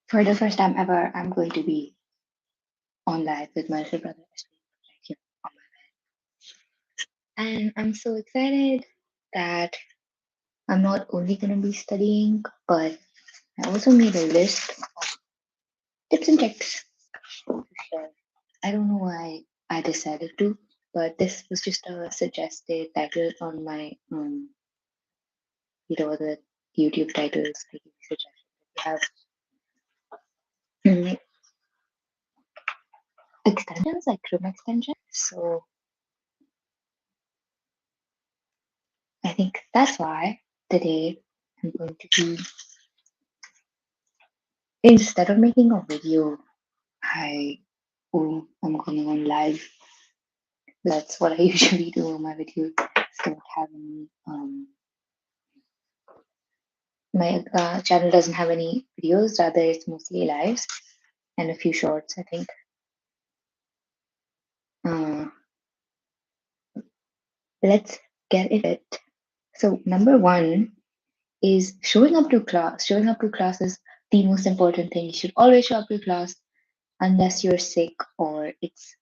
For the first time ever, I'm going to be on live with my little brother right here on my bed. And I'm so excited that I'm not only going to be studying, but I also made a list of tips and tricks to share. I don't know why I decided to, but this was just a suggested title on my, the YouTube titles they give you suggestions. If you have extensions like Chrome extensions, so I think that's why today I'm going to be, instead of making a video, I'm going on live. That's what I usually do on my videos. Don't have any my channel doesn't have any videos, rather it's mostly lives and a few shorts, I think. Uh, let's get it. So number one is showing up to class. Showing up to class is the most important thing. You should always show up to class unless you're sick or it's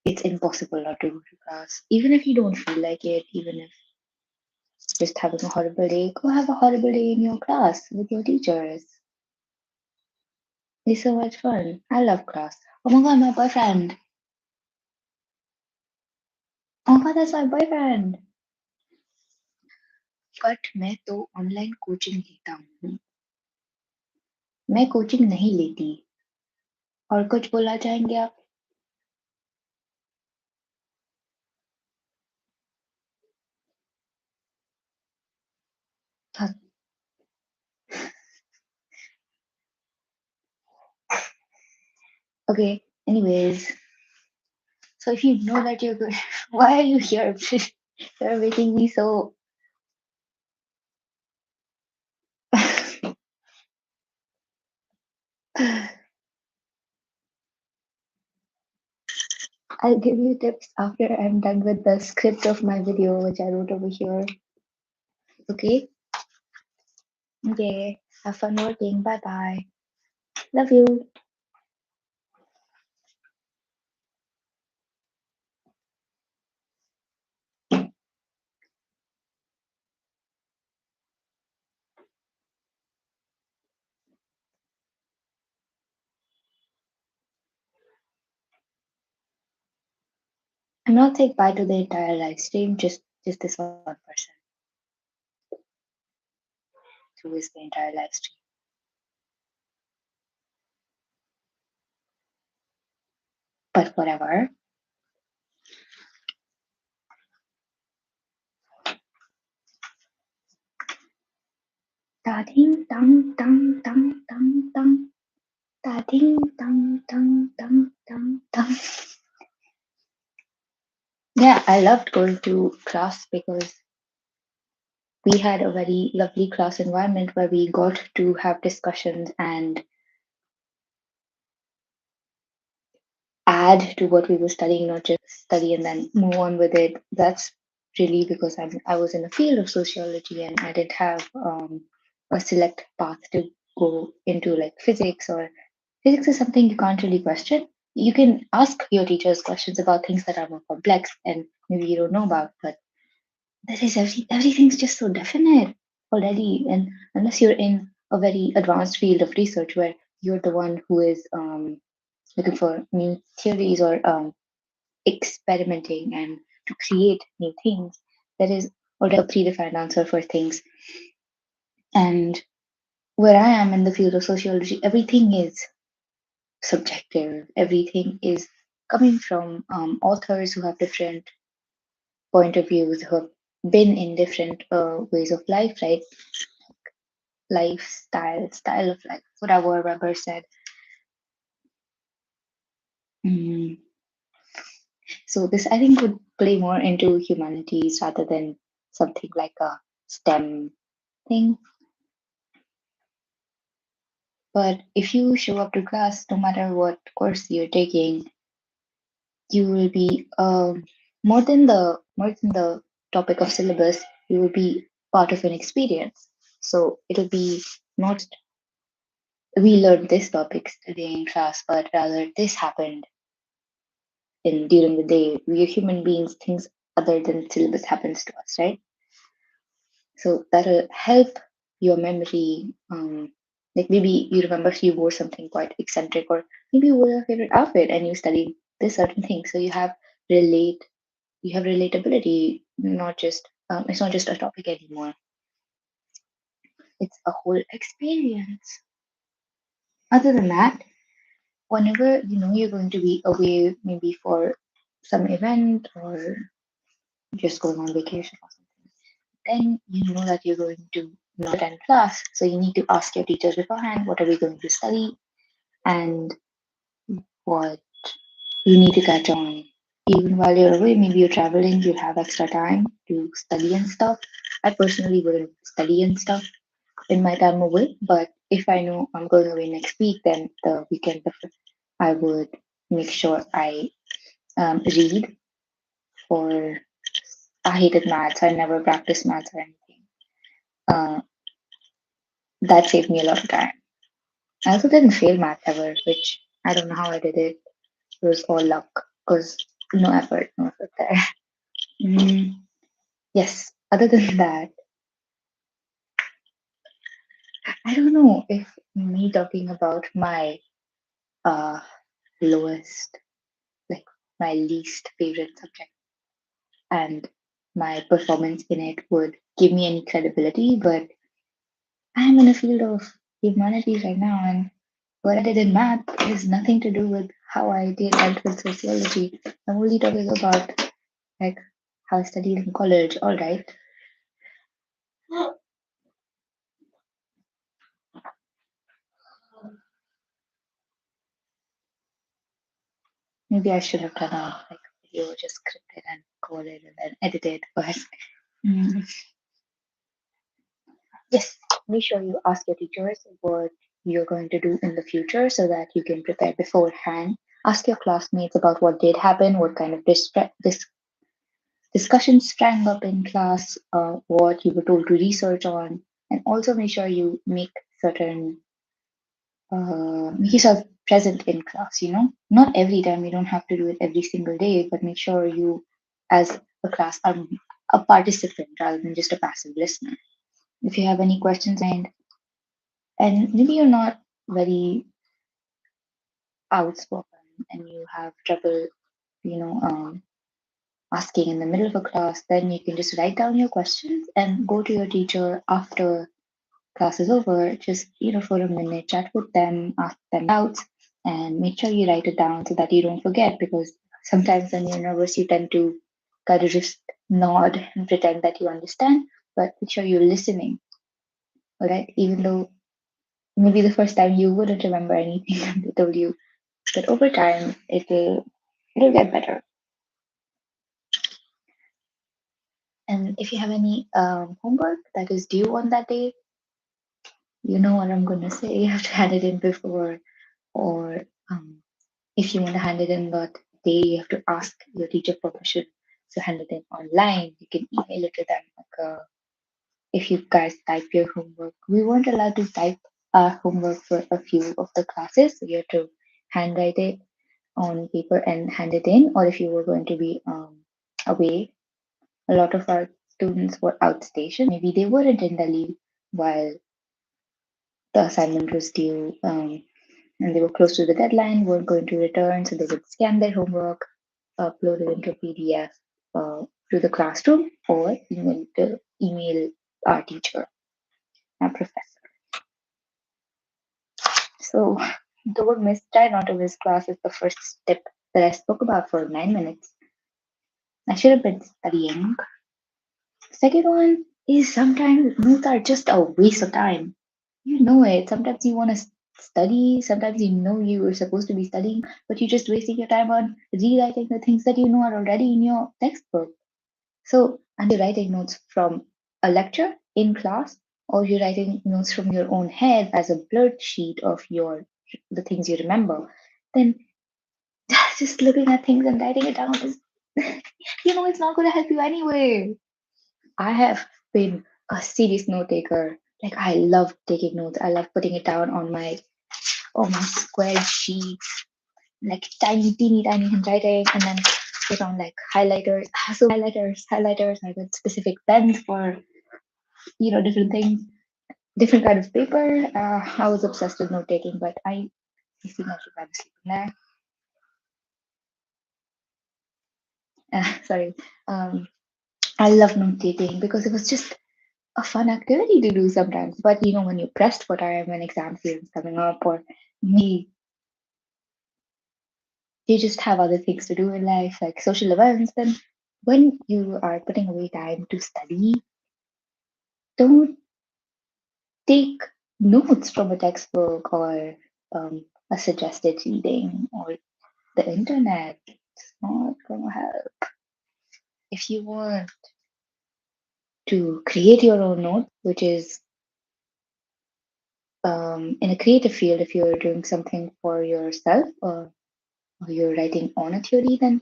impossible not to go to class. Even if you don't feel like it, even if just having a horrible day, go have a horrible day in your class with your teachers. It's so much fun. I love class. Oh my god, my boyfriend. Oh my god, that's my boyfriend. But मैं तो online coaching लेता हूँ. मैं coaching नहीं लेती. और कुछ बोलना चाहेंगे आप? हाँ. Okay. Anyways, so if you know that you're good, why are you here? You're making me so. I'll give you tips after I'm done with the script of my video, which I wrote over here. Okay? Okay. Have fun working. Bye bye. Love you. I'm not saying bye to the entire live stream, just this one person who is the entire live stream. But whatever. Da ding dong dong dong dong dong. Da ding dong dong dong dong dong. Yeah, I loved going to class because we had a very lovely class environment where we got to have discussions and add to what we were studying, not just study and then move on with it. That's really because I was in a field of sociology and I didn't have a select path to go into like physics, or physics is something you can't really question. You can ask your teachers questions about things that are more complex and maybe you don't know about, but that is everything's just so definite already. And unless you're in a very advanced field of research where you're the one who is looking for new theories or experimenting and to create new things, there is already a predefined answer for things. And where I am in the field of sociology, everything is subjective. Everything is coming from authors who have different point of views, who have been in different ways of life, right? Lifestyle, style of life, whatever Weber said. Mm. So this, I think, would play more into humanities rather than something like a STEM thing. But if you show up to class, no matter what course you're taking, you will be more than the topic of syllabus. You will be part of an experience. So it'll be not we learned this topic today in class, but rather this happened in during the day. We are human beings, things other than syllabus happens to us, right? So that'll help your memory. Like maybe you remember you wore something quite eccentric, or maybe you wore your favorite outfit and you studied this certain thing. So relate, you have relatability. Not just it's not just a topic anymore. It's a whole experience. Other than that, whenever you know you're going to be away, maybe for some event or just going on vacation or something, then you know that you're going to not attend class. So you need to ask your teachers beforehand, what are we going to study and what you need to catch on. Even while you're away, maybe you're traveling, you have extra time to study and stuff. I personally wouldn't study and stuff in my time away, but if I know I'm going away next week, then the weekend before, I would make sure I read for. I hated maths. I never practiced maths or anything. Uh, that saved me a lot of time. I also didn't fail math ever, which I don't know how I did it. It was all luck because no effort there. Mm, yes. Other than that, I don't know if me talking about my uh lowest, like my least favorite subject and my performance in it would give me any credibility, but I'm in a field of humanities right now, and what I did in math has nothing to do with how I dealt with sociology. I'm only talking about like how I studied in college. All right, maybe I should have done a like video just scripted and call it and then edited. But mm, yes, make sure you ask your teachers what you're going to do in the future so that you can prepare beforehand. Ask your classmates about what did happen, what kind of discussions sprang up in class, what you were told to research on, and also make sure you make yourself present in class. You know, not every time, you don't have to do it every single day, but make sure you, as a class, are a participant rather than just a passive listener. If you have any questions, and maybe you're not very outspoken and you have trouble, you know, asking in the middle of a class, then you can just write down your questions and go to your teacher after class is over. Just, you know, for a minute, chat with them, ask them doubts, and make sure you write it down so that you don't forget. Because sometimes when you're nervous, you tend to kind of just nod and pretend that you understand, but make sure you're listening, all right? Even though maybe the first time you wouldn't remember anything they told you, but over time it'll get better. And if you have any homework that is due on that day, you know what I'm gonna say. You have to hand it in before, or if you want to hand it in that day, you have to ask your teacher permission to hand it in online. You can email it to them. Like, if you guys type your homework, we weren't allowed to type our homework for a few of the classes, so you have to handwrite it on paper and hand it in. Or if you were going to be away, a lot of our students were outstation. Maybe they weren't in Delhi while the assignment was due, and they were close to the deadline, weren't going to return, so they would scan their homework, upload it into a PDF to the classroom, or email our teacher, our professor. So don't miss, try not to miss class is the first step that I spoke about for 9 minutes. I should have been studying. Second one is sometimes notes are just a waste of time. You know it. Sometimes you want to study, sometimes you know you were supposed to be studying, but you're just wasting your time on rewriting the things that you know are already in your textbook. So, and you're writing notes from a lecture in class, or you're writing notes from your own head as a blurred sheet of your the things you remember, then just looking at things and writing it down is, you know, it's not going to help you anyway. I have been a serious note taker. Like I love taking notes. I love putting it down on my all my square sheets, like tiny, teeny, tiny handwriting, and then put on like highlighters. So highlighters. I got specific pens for different things, different kind of paper. I was obsessed with note taking, but I think I should probably sleep in there. Sorry. Um, I love note taking because it was just a fun activity to do sometimes. But when you're pressed for time when exam season's coming up, or maybe you just have other things to do in life, like social events, then when you are putting away time to study, don't take notes from a textbook or a suggested reading or the internet. It's not going to help. If you want to create your own note, which is in a creative field, if you're doing something for yourself or you're writing on a theory, then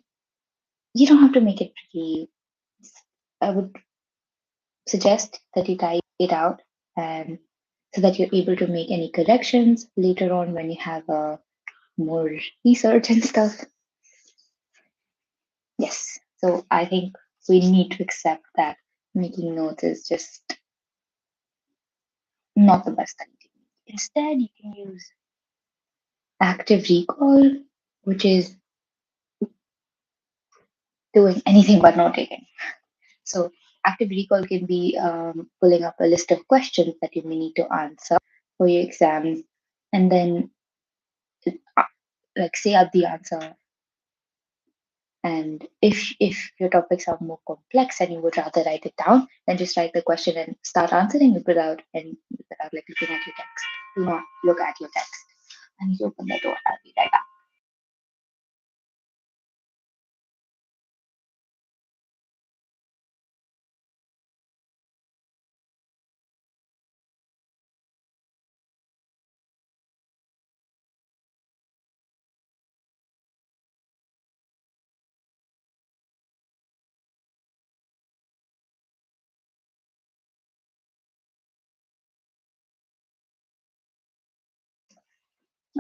you don't have to make it pretty. I would suggest that you type it out and so that you're able to make any corrections later on when you have more research and stuff. Yes. So I think we need to accept that making notes is just not the best idea. Instead, you can use active recall, which is doing anything but note taking. So, active recall can be pulling up a list of questions that you may need to answer for your exams, and then uh, like say out the answer. And if your topics are more complex and you would rather write it down, then just write the question and start answering it without like looking at your text. Do not look at your text. I need to open the door. I'll be right back.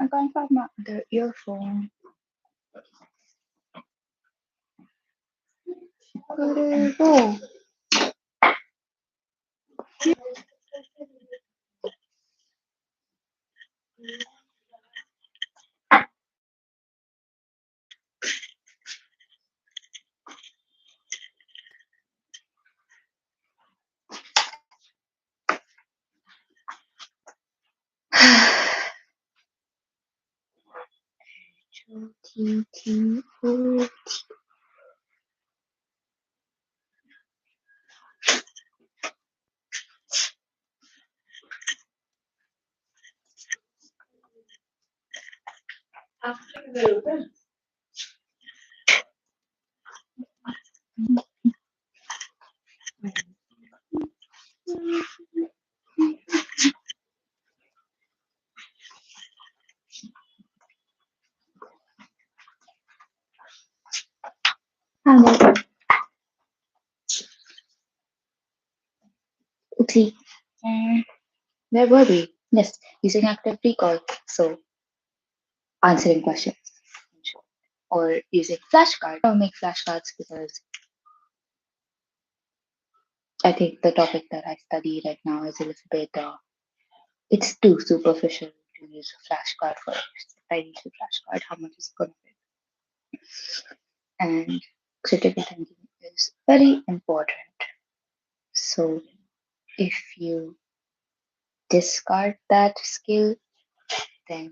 I can't find my other earphone. Where did it go? Hello. Oopsie. Uh, where were we? Yes, using active recall. So answering questions or using flashcards. I'll make flashcards because I think the topic that I study right now is a little bit, it's too superficial to use a flashcard for it. If I use a flashcard, how much is it going to be? And critical thinking is very important. So if you discard that skill, then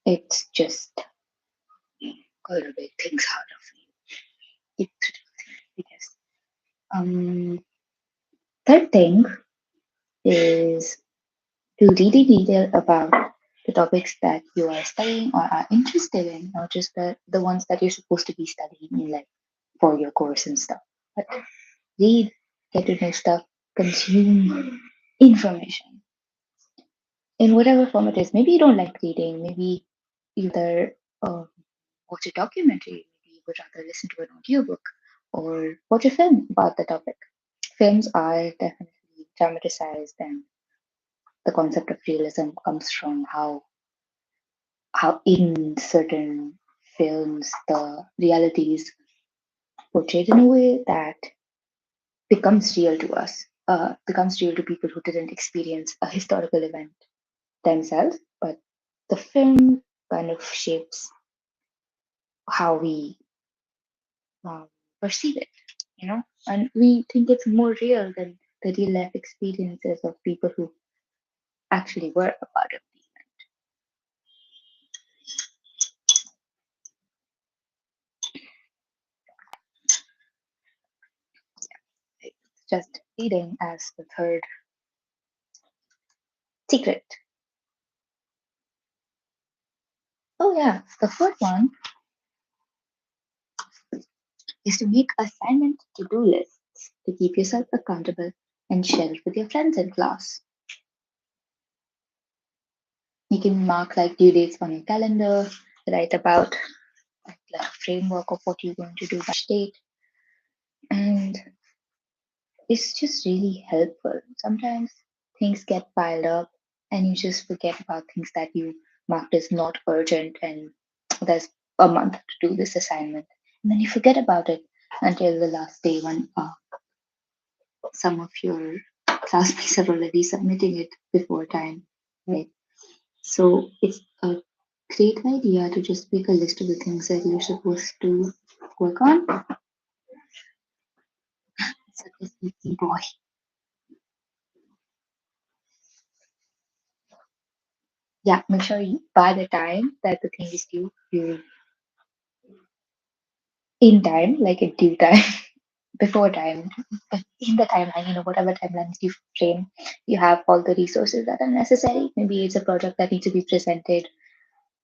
it's just going to make things harder for you. It's critical thinking, I guess. Third thing is to read in detail about the topics that you are studying or are interested in, not just the ones that you're supposed to be studying in like for your course and stuff. But read, get to know stuff, consume information in whatever form it is. Maybe you don't like reading, maybe you either watch a documentary, maybe you would rather listen to an audiobook or watch a film about the topic. Films are definitely dramatized, and the concept of realism comes from how in certain films the reality is portrayed in a way that becomes real to us, becomes real to people who didn't experience a historical event themselves, but the film kind of shapes how we um, perceive it, and we think it's more real than the real life experiences of people who actually were a part of it. It's just leading as the third secret. Oh yeah, the fourth one is to make assignment to-do lists to keep yourself accountable and share it with your friends in class. You can mark like due dates on your calendar, write about like a framework of what you're going to do by date, and it's just really helpful. Sometimes things get piled up and you just forget about things that you marked as not urgent, and there's a month to do this assignment. And then you forget about it until the last day when some of your classmates are already submitting it before time, right? So it's a great idea to just make a list of the things that you're supposed to work on. Such as easy boy. Yeah, make sure you, by the time that the thing is due, you in time, like in due time, before time, in the timeline, whatever timelines you frame, you have all the resources that are necessary. Maybe it's a project that needs to be presented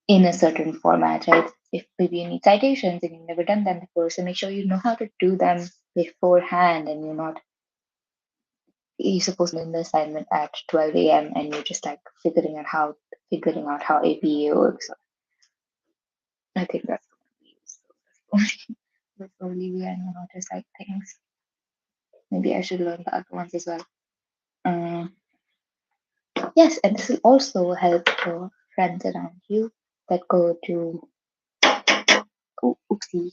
in a certain format, right? If maybe you need citations and you've never done them before, so make sure you know how to do them beforehand, and you're supposed to in the assignment at 12 a.m. and you're just like figuring out how APA works. I think that's the one we use. So that's the only way I know how to cite things. Maybe I should learn the other ones as well. Um, yes, and this will also help your friends around you that go to oopsie.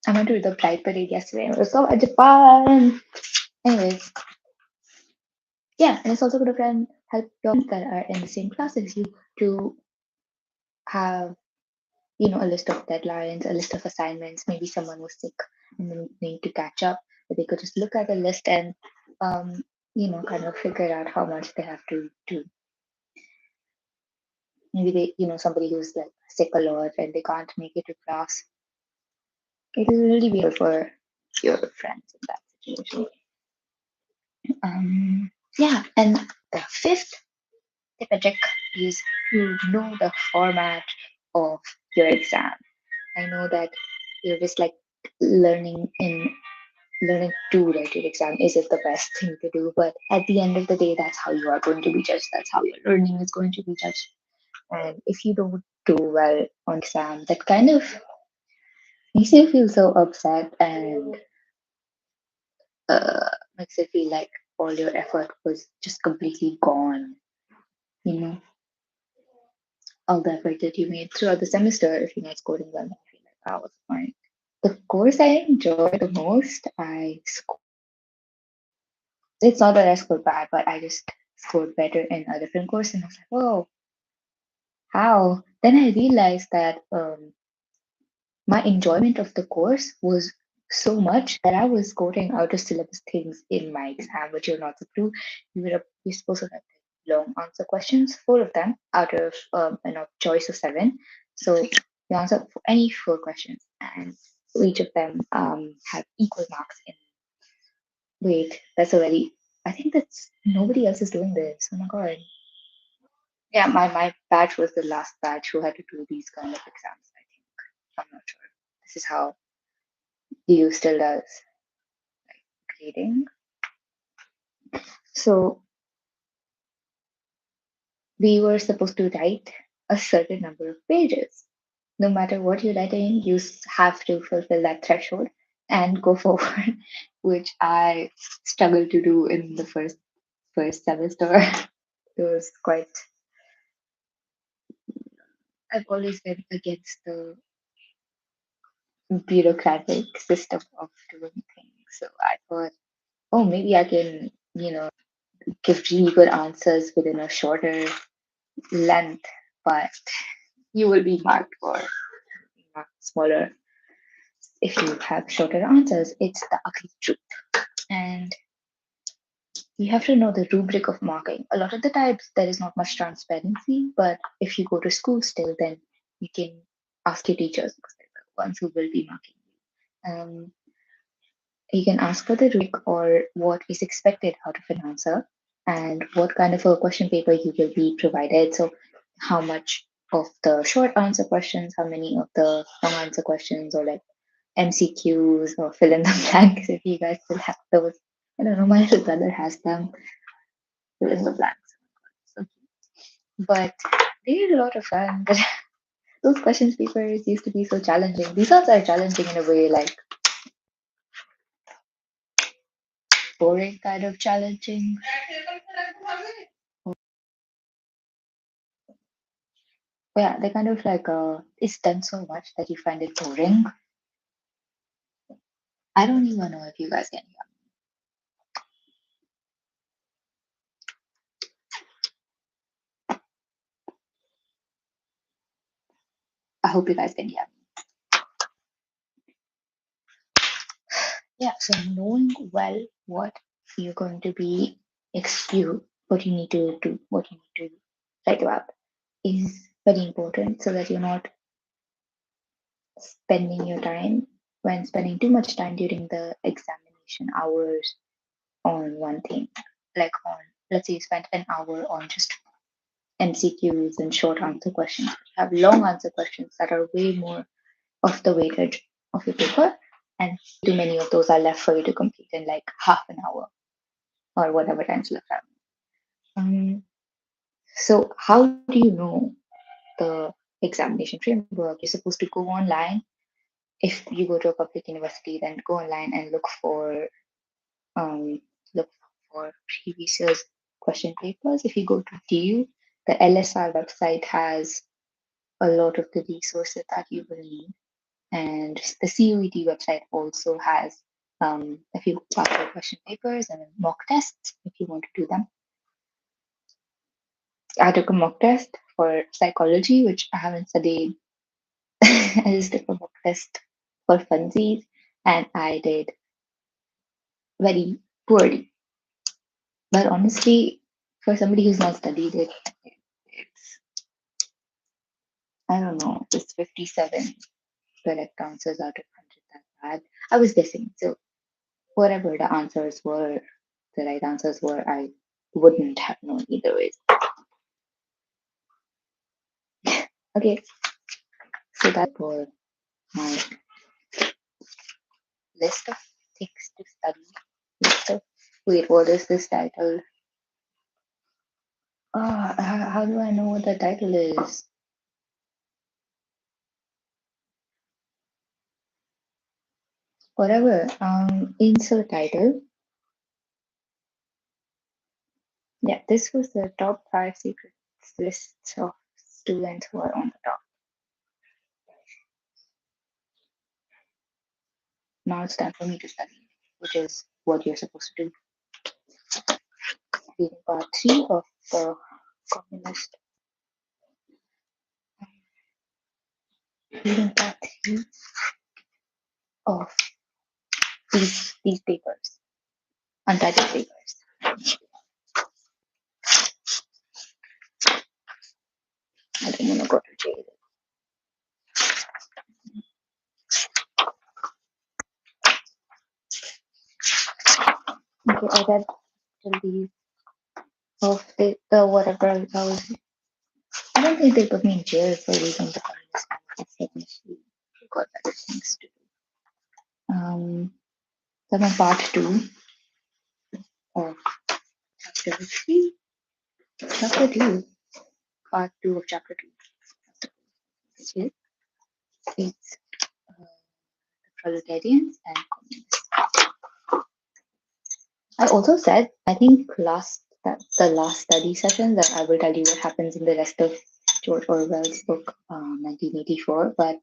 I went to the Pride Parade yesterday. It was so much fun. Anyways, yeah, and it's also going to help your friends that are in the same class as you to have a list of deadlines, a list of assignments. Maybe someone was sick and they need to catch up, but they could just look at the list and kind of figure out how much they have to do. Maybe somebody who's like sick a lot and they can't make it to class. It will really be helpful for your friends in that situation. Yeah, and the fifth tip and trick is to know the format of your exam. I know that you're just like learning in learning to write your exam isn't the best thing to do, but at the end of the day, that's how you are going to be judged. That's how your learning is going to be judged. And if you don't do well on exam, that kind of makes you feel so upset and makes it feel like all your effort was just completely gone. You know, all the effort that you made throughout the semester, if you're not scoring well, I feel like that was fine. The course I enjoyed the most, it's not that I scored bad, but I just scored better in a different course. And I was like, whoa, how? Then I realized that my enjoyment of the course was so much that I was scoring out of syllabus things in my exam, which you're not supposed to do. You're supposed to have long answer questions, four of them out of choice of seven. So You answer any four questions, and each of them have equal marks in. Wait, that's a very. I think that's nobody else is doing this. Oh my god. Yeah, my batch was the last batch who had to do these kind of exams. I think I'm not sure. This is how the U still does grading. So we were supposed to write a certain number of pages. No matter what you write in, you have to fulfill that threshold and go forward, which I struggled to do in the first semester. It was quite. I've always been against the bureaucratic system of doing things. So I thought, oh, maybe I can, give really good answers within a shorter length, but you will be marked for smaller if you have shorter answers. It's the ugly truth. And you have to know the rubric of marking. A lot of the times there is not much transparency, but if you go to school still, then you can ask your teachers because they're the ones who will be marking you. You can ask for the rubric or what is expected out of an answer and what kind of a question paper you will be provided. So, how much of the short answer questions, how many of the long answer questions, or like MCQs or fill in the blanks if you guys still have those. I don't know, my little brother has them, fill in the blanks. So, but they are a lot of fun. But those questions papers used to be so challenging. These ones are challenging in a way like boring kind of challenging. Yeah, they kind of like it's done so much that you find it boring. I don't even know if you guys can hear me. I hope you guys can hear me. Yeah, so knowing well what you're going to be what you need to do, what you need to write about is very important so that you're not spending your time when spending too much time during the examination hours on one thing. Like on let's say you spent an hour on just MCQs and short answer questions. You have long answer questions that are way more of the weightage of your paper, and too many of those are left for you to complete in like half an hour or whatever time's left out. So, how do you know the examination framework? You're supposed to go online. If you go to a public university, then go online and um, look for previous year's question papers. If you go to DU, the LSR website has a lot of the resources that you will need. And the CUET website also has a few past question papers and mock tests if you want to do them. I took a mock test for psychology, which I haven't studied. I just took a mock test for funsies, and I did very poorly. But honestly, for somebody who's not studied it, it's, I don't know, it's 57 correct answers out of 100 that bad. I was guessing. So whatever the answers were, the right answers were, I wouldn't have known either way. Okay, so that for my list of things to study. List of, wait, what is this title? How do I know what the title is? Whatever. Insert title. Yeah, this was the top 5 secrets list of students who are on the top. Now it's time for me to study, which is what you're supposed to do. Reading part 3 of the communist. Reading part 3 of these papers, untitled papers. I don't want to go to jail. Okay, I read till the of the whatever I was. I don't think they put me in jail for reading the communist manifesto. Initially, got better things to do. Then on part two of chapter three, chapter two, part two of chapter two, which is it's proletarians and communists. I also said, I think the last study session that I will tell you what happens in the rest of George Orwell's book, 1984, but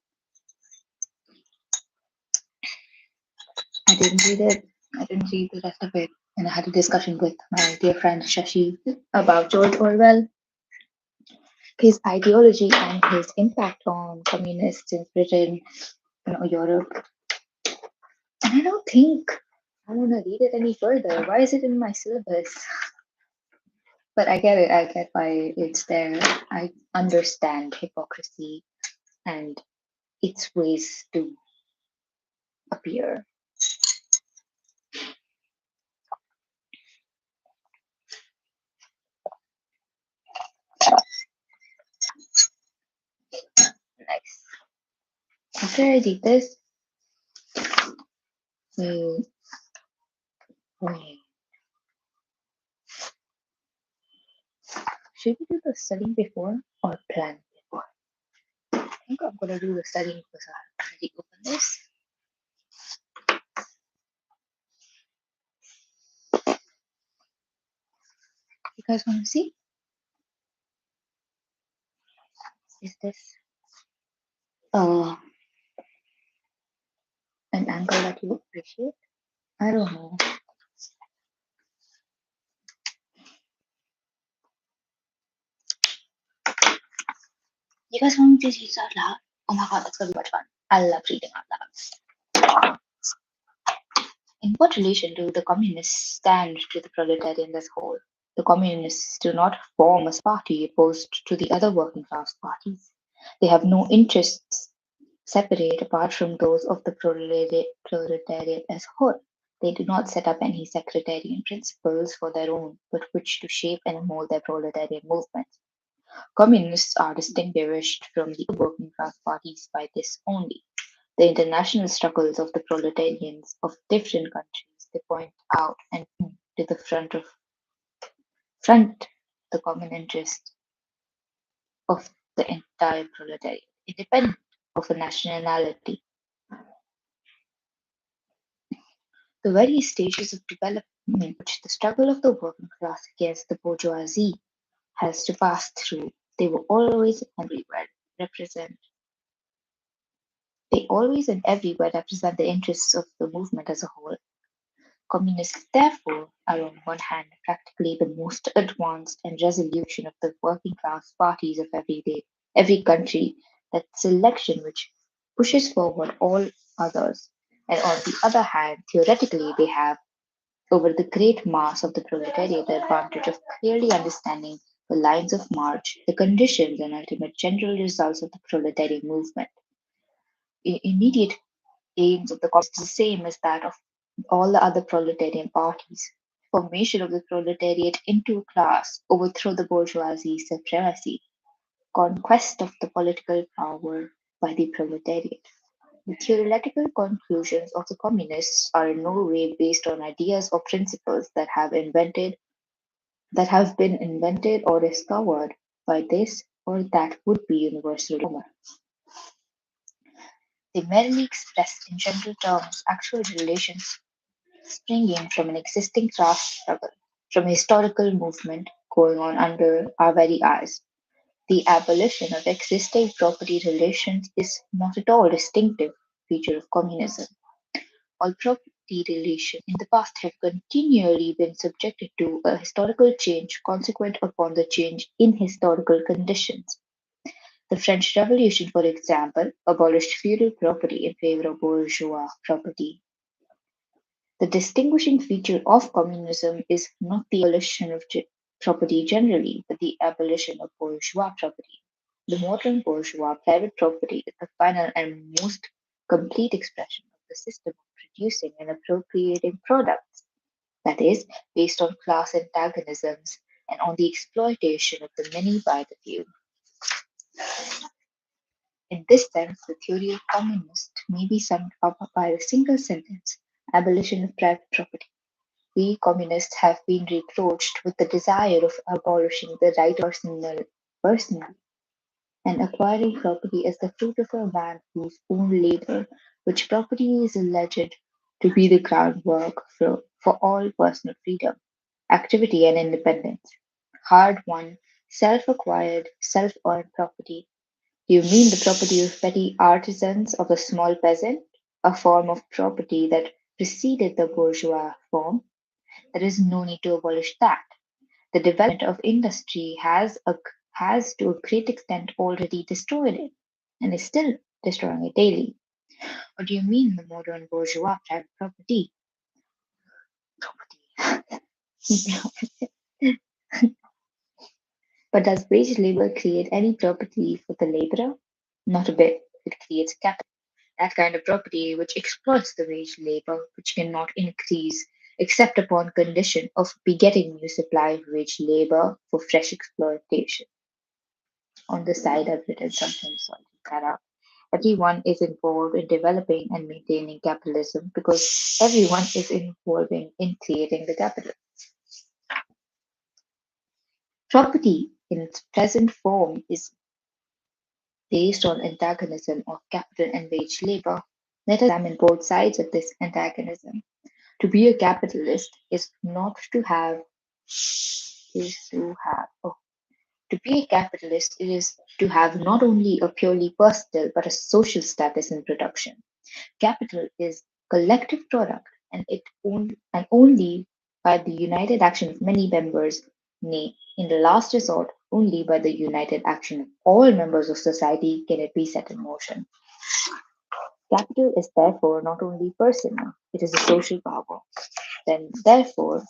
I didn't read it. I didn't read the rest of it. And I had a discussion with my dear friend Shashi about George Orwell, his ideology and his impact on communists in Britain, Europe. And I don't think I want to read it any further. Why is it in my syllabus? But I get it. I get why it's there. I understand hypocrisy and its ways to appear. Nice. After I read this, we wait. Should we do the studying before or plan before? I think I'm gonna do the studying because I already opened this. You guys want to see? Is this uh an angle that you appreciate? I don't know. You guys want me to read out loud? Oh my god, that's gonna be much fun. I love reading out loud. In what relation do the communists stand to the proletariat as a whole? The communists do not form a party opposed to the other working class parties. They have no interests separate apart from those of the proletariat as a whole. They do not set up any sectarian principles for their own, but which to shape and mold their proletarian movements. Communists are distinguished from the working class parties by this only: the international struggles of the proletarians of different countries they point out and bring to the front the common interest of the entire proletariat, independent of a nationality. The various stages of development which the struggle of the working class against the bourgeoisie has to pass through, they will always and everywhere represent they always and everywhere represent the interests of the movement as a whole. Communists, therefore, are on one hand practically the most advanced and resolution of the working class parties of every country, that selection which pushes forward all others, and on the other hand, theoretically, they have over the great mass of the proletariat the advantage of clearly understanding the lines of march, the conditions and ultimate general results of the proletarian movement. Immediate aims of the communists is the same as that of all the other proletarian parties: formation of the proletariat into a class, overthrow the bourgeoisie supremacy, conquest of the political power by the proletariat. The theoretical conclusions of the communists are in no way based on ideas or principles that have been invented or discovered by this or that would be universal reformer. They merely express in general terms actual relations springing from an existing class struggle, from a historical movement going on under our very eyes. The abolition of existing property relations is not at all a distinctive feature of communism. All property relations in the past have continually been subjected to a historical change consequent upon the change in historical conditions. The French Revolution, for example, abolished feudal property in favor of bourgeois property. The distinguishing feature of communism is not the abolition of property generally, but the abolition of bourgeois property. The modern bourgeois private property is the final and most complete expression of the system of producing and appropriating products. that is, based on class antagonisms and on the exploitation of the many by the few. In this sense, the theory of communists may be summed up by a single sentence: abolition of private property. We communists have been reproached with the desire of abolishing the right of personal and acquiring property as the fruit of a man whose own labor, which property is alleged to be the groundwork for all personal freedom, activity, and independence. Hard won, self acquired, self earned property. Do you mean the property of petty artisans of the small peasant? A form of property that preceded the bourgeois form? There is no need to abolish that. The development of industry has to a great extent already destroyed it and is still destroying it daily. Or do you mean the modern bourgeois private property? But does wage labor create any property for the laborer? Not a bit. It creates capital. That kind of property which exploits the wage labor, which cannot increase except upon condition of begetting new supply of wage labor for fresh exploitation. On the side, I've written something, so I'll keep that up. Everyone is involved in developing and maintaining capitalism because everyone is involving in creating the capital. Property in its present form is based on antagonism of capital and wage labor. Let us examine both sides of this antagonism. To be a capitalist is not to have is to have oh, to be a capitalist is to have not only a purely personal but a social status in production. Capital is collective product and only by the united action of many members, nay, in the last resort, only by the united action of all members of society can it be set in motion. Capital is therefore not only personal, it is a social power. Then, therefore,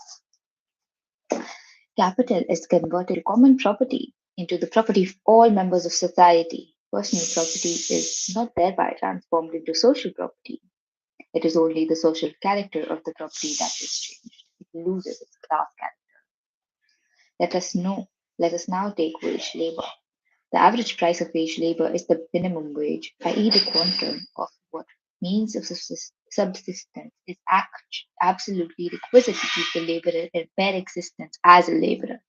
capital is converted to common property, into the property of all members of society. Personal property is not thereby transformed into social property. It is only the social character of the property that is changed. It loses its class character. Let us know. Let us now take wage labor. The average price of wage labor is the minimum wage, i.e., the quantum of what means of subsistence is absolutely requisite to keep the laborer in bare existence as a laborer.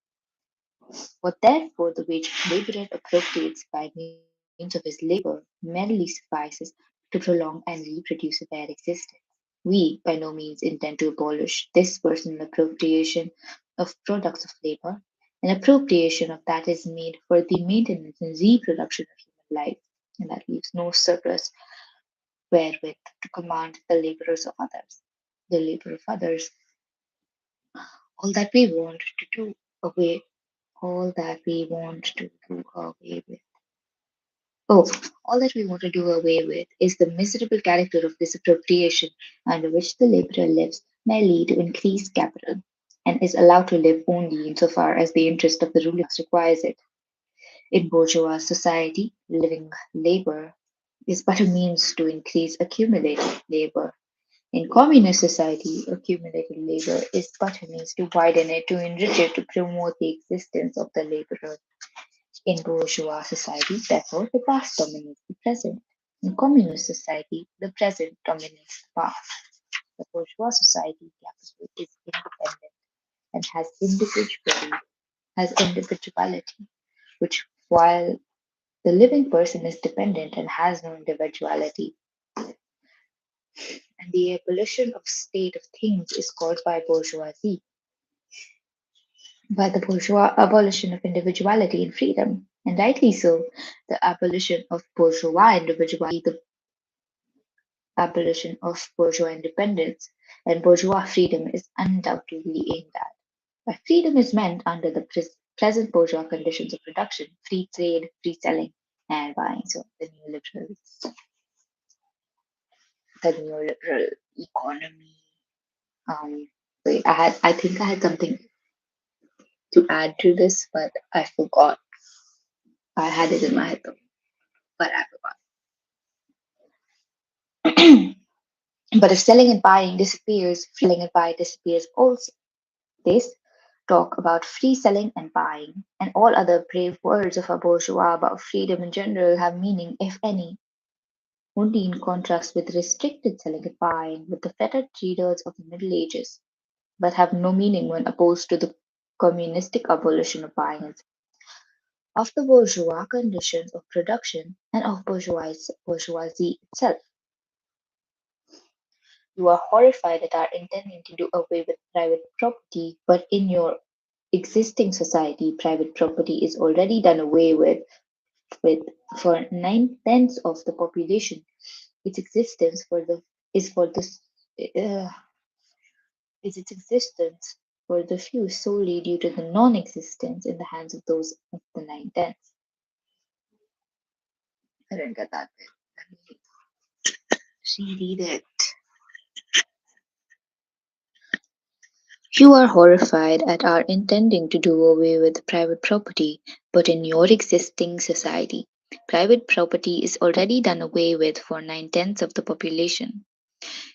What therefore the wage laborer appropriates by means of his labor merely suffices to prolong and reproduce a bare existence. We by no means intend to abolish this personal appropriation of products of labor. An appropriation of that is made for the maintenance and reproduction of human life, and that leaves no surplus wherewith to command the laborers of others. The labor of others, all that we want to do away, all that we want to do away with. Oh, all that we want to do away with is the miserable character of this appropriation under which the laborer lives merely to increase capital, and is allowed to live only insofar as the interest of the ruling class requires it. In bourgeois society, living labor is but a means to increase accumulated labor. In communist society, accumulated labor is but a means to widen it, to enrich it, to promote the existence of the laborer. In bourgeois society, therefore, the past dominates the present. In communist society, the present dominates the past. The bourgeois society capital is independent and has individuality, which while the living person is dependent and has no individuality, and the abolition of state of things is called by the bourgeois abolition of individuality and freedom, and rightly so. The abolition of bourgeois individuality, the abolition of bourgeois independence, and bourgeois freedom is undoubtedly aimed at. By freedom is meant under the present bourgeois conditions of production, free trade, free selling, and buying. So the neoliberal economy. Um, wait, I think I had something to add to this, but I forgot. I had it in my head though, but I forgot. But if selling and buying disappears, free selling and buying disappears also. This talk about free selling and buying and all other brave words of a bourgeois about freedom in general have meaning, if any, only in contrast with restricted selling and buying with the fettered traders of the Middle Ages, but have no meaning when opposed to the communistic abolition of buying and of the bourgeois conditions of production and of bourgeoisie itself. You are horrified at our intending to do away with private property, but in your existing society, private property is already done away with for 9/10 of the population. Its existence for the is for the uh, is its existence for the few solely due to the non-existence in the hands of those of the 9/10. I didn't get that bit. Let me reread it. You are horrified at our intending to do away with private property, but in your existing society, private property is already done away with for 9/10 of the population.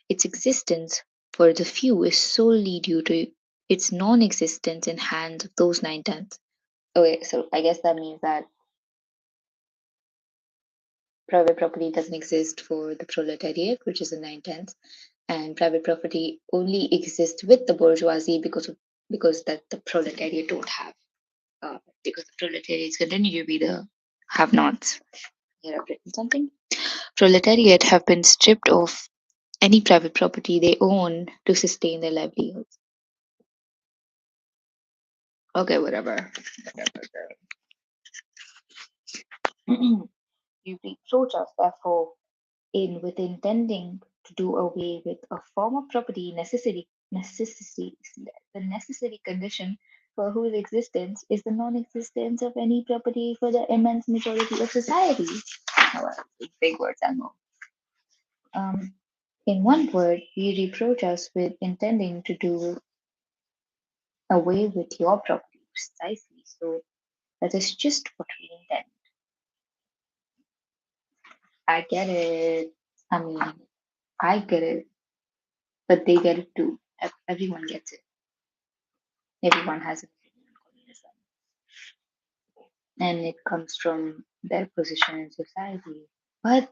Its existence for the few is solely due to its non existence in hands of those 9/10. Okay, so I guess that means that private property doesn't exist for the proletariat, which is the 9/10, and private property only exists with the bourgeoisie because that the proletariat don't have. Because the proletariats continue to be the have-nots. Here I've written something. Proletariat have been stripped of any private property they own to sustain their livelihoods. Okay, whatever. You reproach us, therefore, in with intending to do away with a form of property the necessary condition for whose existence is the non-existence of any property for the immense majority of society. However, big words I know. Um, in one word, you reproach us with intending to do away with your property precisely. So that is just what we intend. I get it. I mean, I get it, but they get it too. Everyone gets it. Everyone has an opinion on communism, and it comes from their position in society. But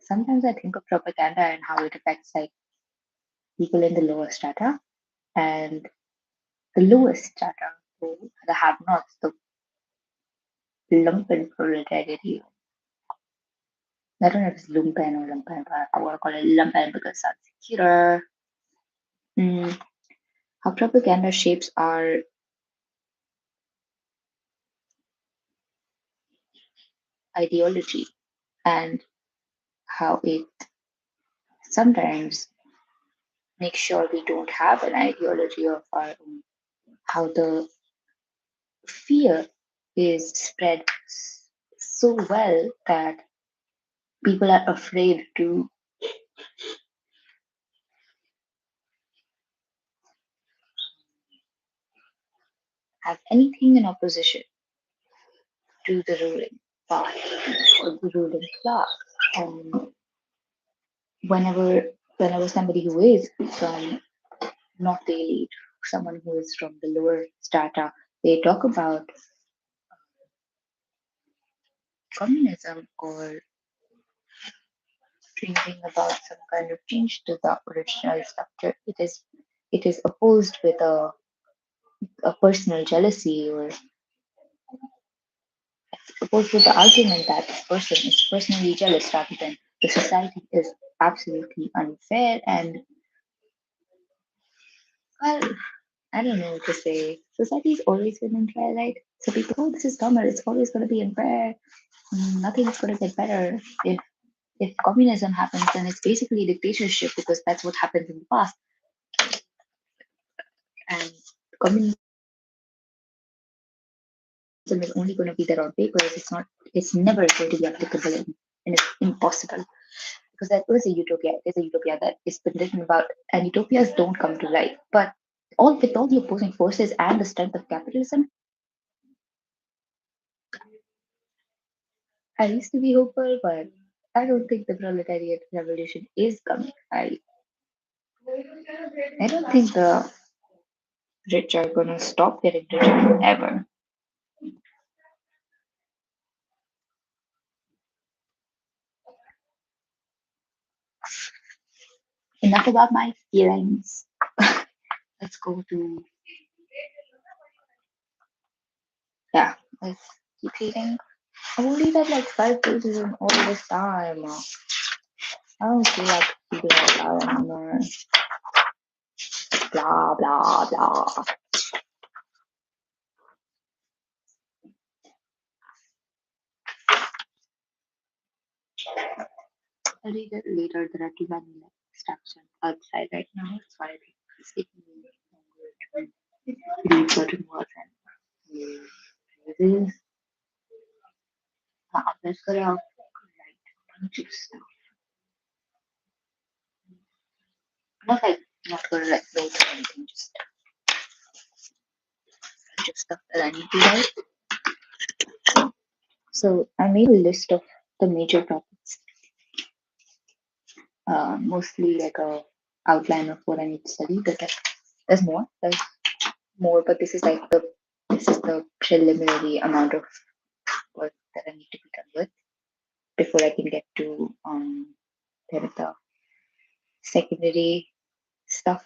sometimes I think of propaganda and how it affects like people in the lower strata and the lowest strata, so the have-nots, the lumpen proletariat. I don't know if it's lumpen or lumpen, but I want to call it lumpen because it sounds cuter. Mm, how propaganda shapes our ideology and how it sometimes makes sure we don't have an ideology of our own. How the fear is spread so well that people are afraid to have anything in opposition to the ruling party or the ruling class. And whenever whenever somebody who is from not the elite, someone who is from the lower strata, they talk about communism or thinking about some kind of change to the original structure, it is opposed with a personal jealousy or opposed with the argument that this person is personally jealous rather than the society is absolutely unfair and well, I don't know what to say. Society's always been unfair, right? So people, oh, this is dumber. It's always going to be unfair. Nothing's going to get better. If communism happens, then it's basically dictatorship because that's what happened in the past. And communism is only going to be there on paper. It's not. It's never going to be applicable, and it's impossible because that was a utopia. It is a utopia that is been written about, and utopias don't come to life. But all with all the opposing forces and the strength of capitalism, I used to be hopeful, but I don't think the proletariat revolution is coming. I don't think the rich are gonna stop getting richer ever. Enough about my feelings. Let's go to, yeah, let's keep reading. I only read like 5 pages in all this time. I don't feel like keeping all that anymore. Blah blah blah. I'll read it later. There are too many like distractions outside right now. That's why I think it's taking me longer to read certain words and phrases. I'm just gonna write a bunch of stuff. Not like not gonna like note or anything, just a bunch of stuff that I need to write. So I made a list of the major topics, mostly like a outline of what I need to study. There's more, but this is the preliminary amount of work that I need to be done with before I can get to kind of the secondary stuff.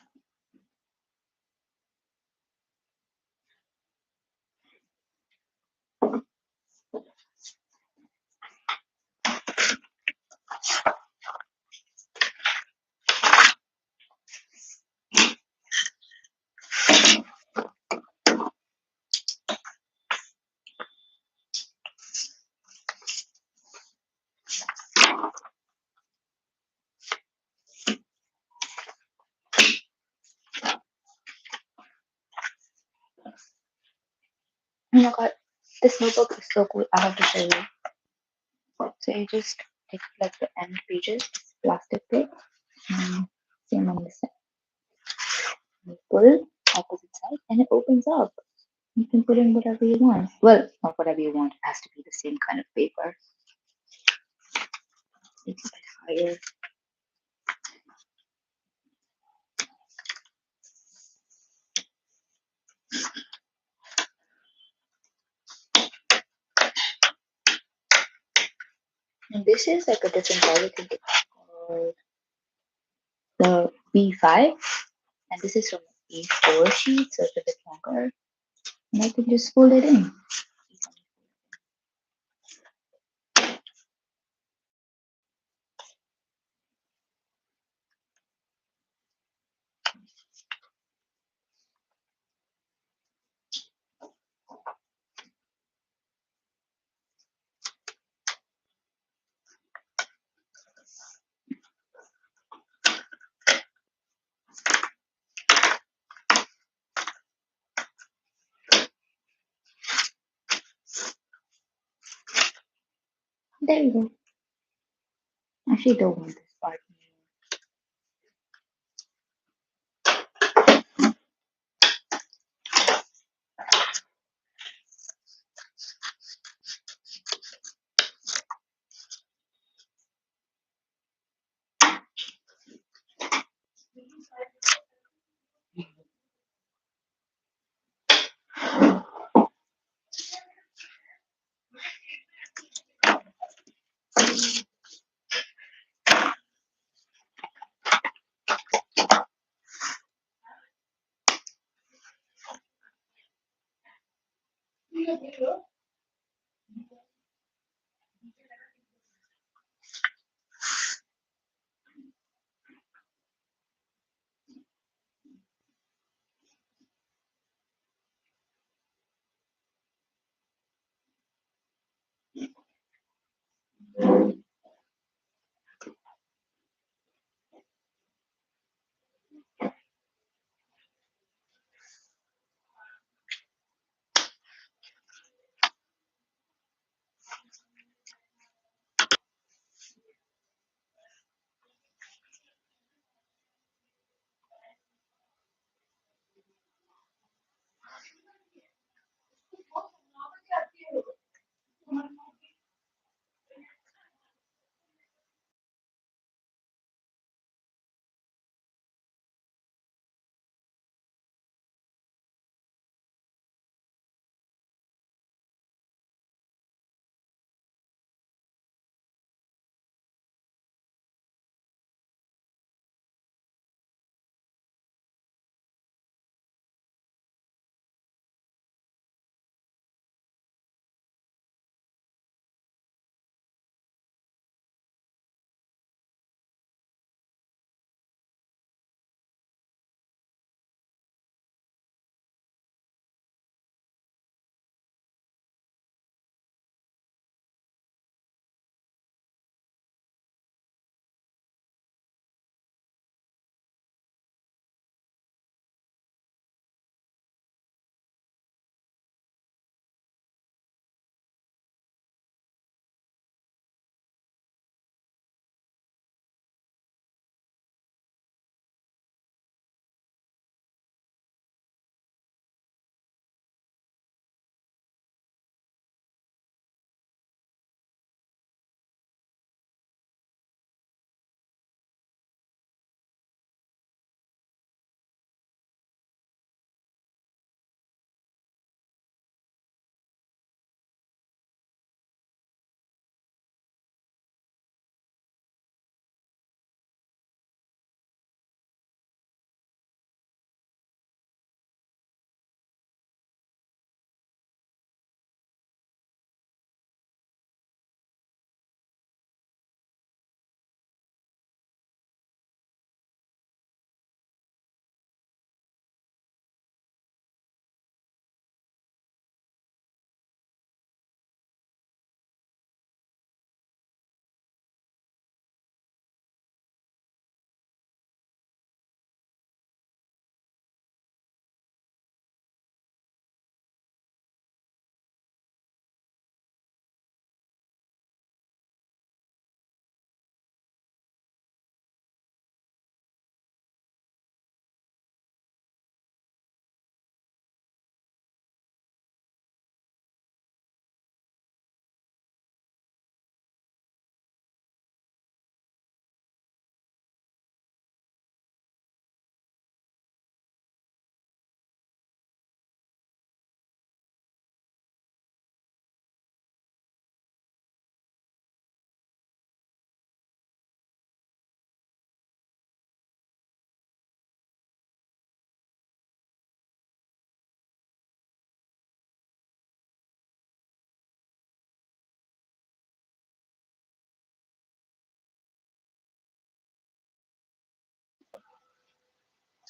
Oh my god, this notebook is so cool. I have to show you. So you just take like the end pages, plastic tape, and same on this side. You pull opposite side, and it opens up. You can put in whatever you want. Well, not whatever you want. It has to be the same kind of paper. It's a bit higher. And this is like a different color. I think it's called the B5, and this is from A4 sheet, so it's a bit longer. And I can just fold it in. There you go. I actually don't want this part.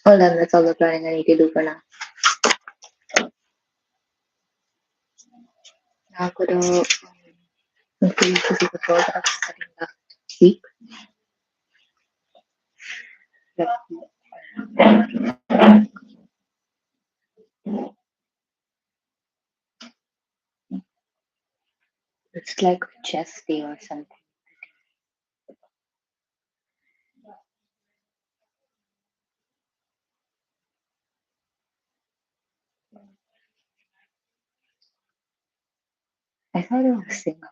Well done. That's all the planning I need to do for now. Now I'm gonna finish the super bowl that I was studying last week. Yep. It's like chess day or something. I thought it was Singapore.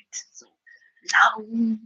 It's so loud.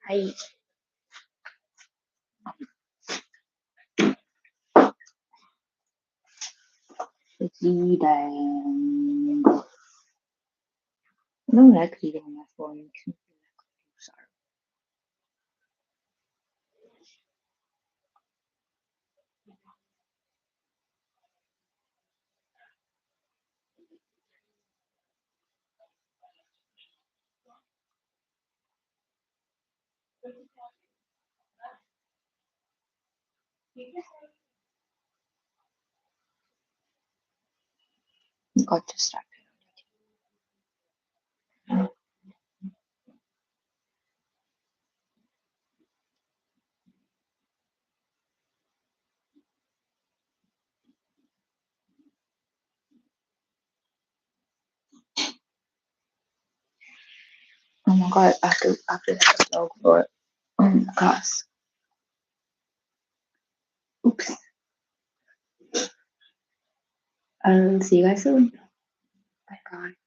I read and I don't like reading on my phone. It makes me feel like sorry. Got distracted. Oh my god, after that vlog for class. Oops. I'll see you guys soon. Bye bye.